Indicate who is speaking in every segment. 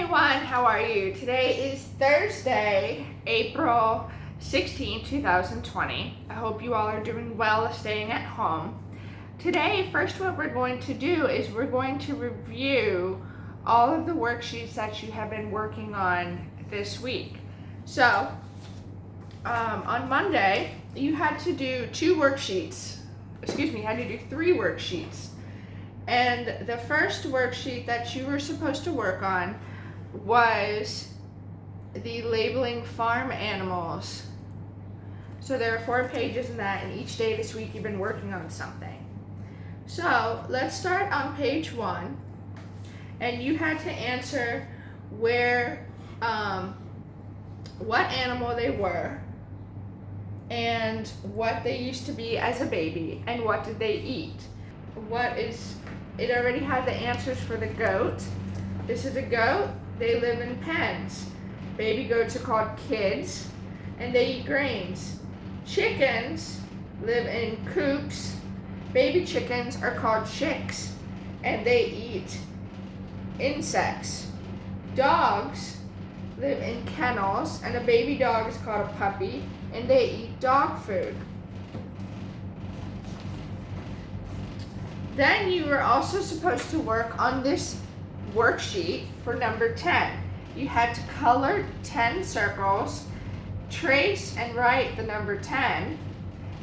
Speaker 1: everyone, how are you? Today is Thursday, April 16, 2020. I hope you all are doing well staying at home. Today, first what we're going to do is we're going to review all of the worksheets that you have been working on this week. So, on Monday, you had to do three worksheets. And the first worksheet that you were supposed to work on was the labeling farm animals. So there are 4 pages in that, and each day this week you've been working on something. So let's start on page 1, and you had to answer what animal they were, and what they used to be as a baby, and what did they eat. It already had the answers for the goat. This is a goat. They live in pens. Baby goats are called kids, and they eat grains. Chickens live in coops. Baby chickens are called chicks, and they eat insects. Dogs live in kennels, and a baby dog is called a puppy, and they eat dog food. Then you were also supposed to work on this worksheet for number 10. You had to color 10 circles, trace and write the number 10,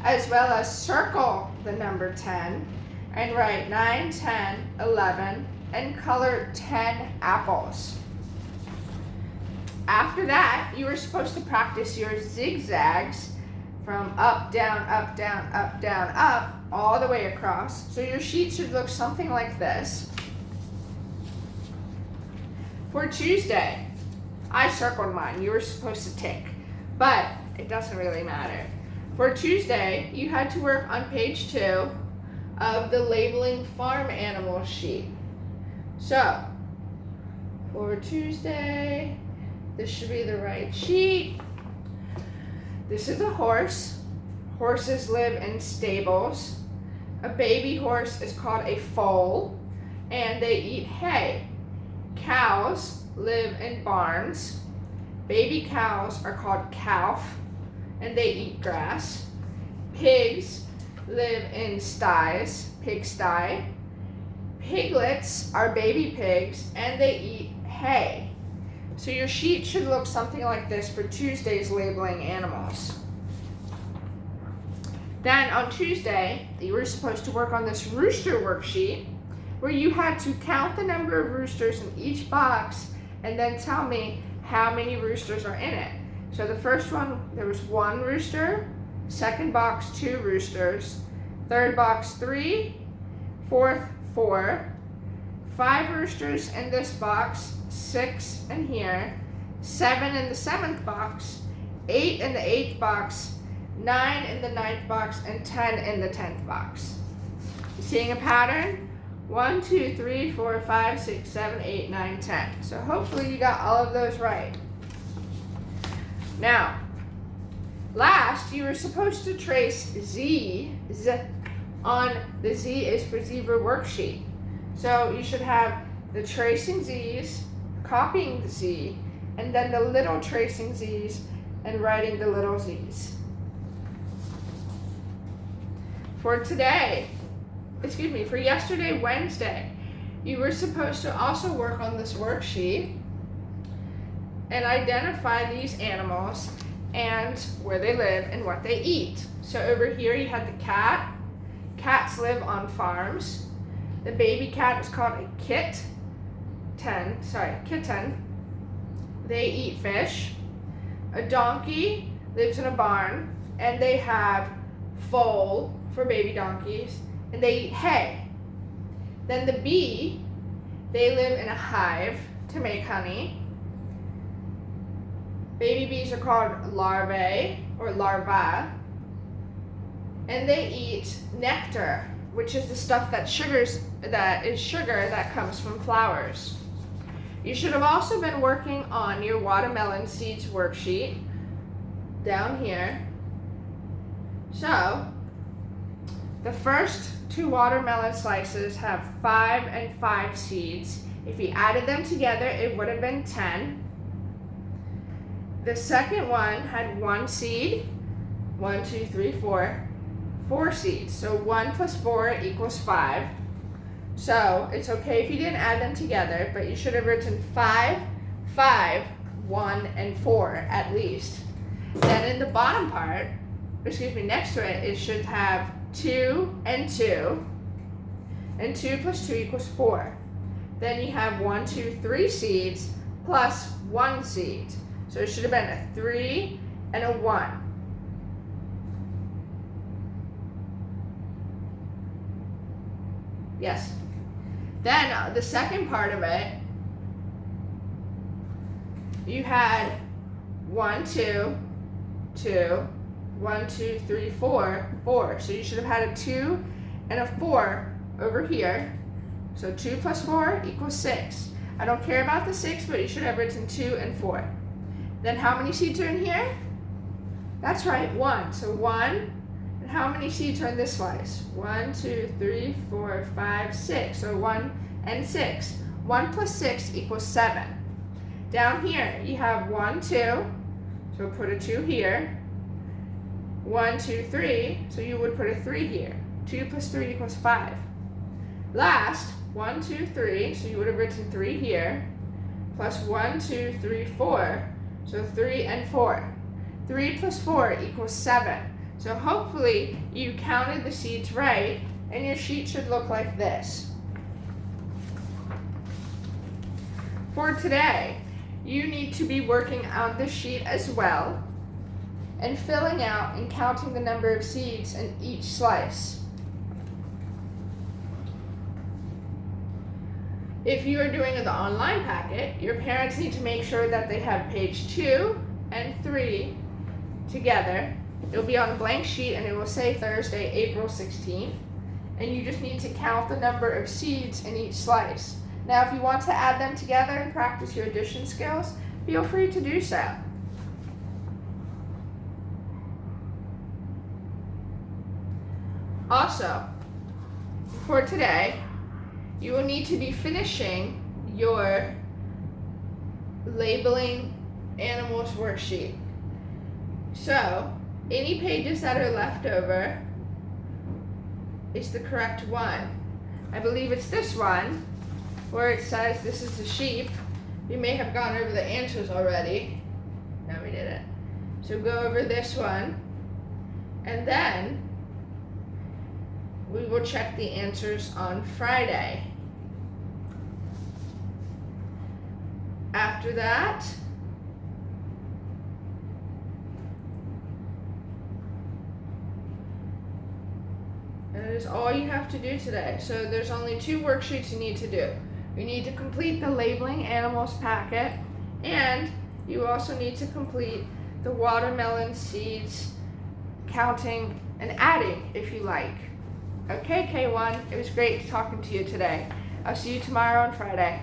Speaker 1: as well as circle the number 10, and write 9, 10, 11, and color 10 apples. After that, you were supposed to practice your zigzags from up, down, up, down, up, down, up, all the way across. So your sheet should look something like this. For Tuesday, I circled mine. You were supposed to tick, but it doesn't really matter. For Tuesday, you had to work on page 2 of the labeling farm animal sheet. So, for Tuesday, this should be the right sheet. This is a horse. Horses live in stables. A baby horse is called a foal, and they eat hay. Cows live in barns. Baby cows are called calf, and they eat grass. Pigs live in sties, pigsty. Piglets are baby pigs, and they eat hay. So your sheet should look something like this for Tuesday's labeling animals. Then on Tuesday, you were supposed to work on this rooster worksheet, where you had to count the number of roosters in each box and then tell me how many roosters are in it. So the first one, there was 1 rooster. Second box, 2 roosters. Third box, 3. Fourth, 4. 5 roosters in this box, 6 in here. 7 in the 7th box. 8 in the 8th box. 9 in the 9th box, and 10 in the 10th box. You seeing a pattern? 1, 2, 3, 4, 5, 6, 7, 8, 9, 10. So hopefully you got all of those right. Now, last you were supposed to trace Z's on the Z is for zebra worksheet. So you should have the tracing Z's, copying the Z, and then the little tracing Z's and writing the little Z's. For yesterday, Wednesday, you were supposed to also work on this worksheet and identify these animals and where they live and what they eat. So over here you had the cat. Cats live on farms. The baby cat is called a kitten. They eat fish. A donkey lives in a barn, and they have foal for baby donkeys, and they eat hay. Then the bee, they live in a hive to make honey. Baby bees are called larvae or larvae, and they eat nectar, which is the stuff that is sugar that comes from flowers. You should have also been working on your watermelon seeds worksheet down here. So, the first 2 watermelon slices have 5 and 5 seeds, If you added them together, it would have been 10. The second one had 1 seed. 1, 2, 3, 4. 4 seeds. So 1 plus 4 equals 5. So it's okay if you didn't add them together, but you should have written 5, 5, 1, and 4 at least. Then in the bottom part, next to it, it should have 2 and 2. And 2 plus 2 equals 4. Then you have 1, 2, 3 seeds plus 1 seed. So it should have been a 3 and a 1. Yes. Then the second part of it, you had 1, 2, 2, 1, 2, 3, 4, 4. So you should have had a 2 and a 4 over here. So 2 plus 4 equals 6. I don't care about the 6, but you should have written 2 and 4. Then how many seeds are in here? That's right, 1. So 1. And how many seeds are in this slice? 1, 2, 3, 4, 5, 6. So 1 and 6. 1 plus 6 equals 7. Down here, you have 1, 2. So put a 2 here. 1, 2, 3. So you would put a 3 here. 2 plus 3 equals 5. Last, 1, 2, 3. So you would have written 3 here. Plus 1, 2, 3, 4. So 3 and 4. 3 plus 4 equals 7. So hopefully you counted the seeds right, and your sheet should look like this. For today, you need to be working on this sheet as well and filling out and counting the number of seeds in each slice. If you are doing the online packet, your parents need to make sure that they have page 2 and 3 together. It'll be on a blank sheet and it will say Thursday, April 16th. And you just need to count the number of seeds in each slice. Now, if you want to add them together and practice your addition skills, feel free to do so. Also, for today, you will need to be finishing your labeling animals worksheet. So, any pages that are left over is the correct one. I believe it's this one where it says this is the sheep. You may have gone over the answers already. No, we didn't. So go over this one, and then we will check the answers on Friday. After that, that is all you have to do today. So there's only 2 worksheets you need to do. You need to complete the labeling animals packet, and you also need to complete the watermelon seeds counting and adding if you like. Okay, K1, it was great talking to you today. I'll see you tomorrow on Friday.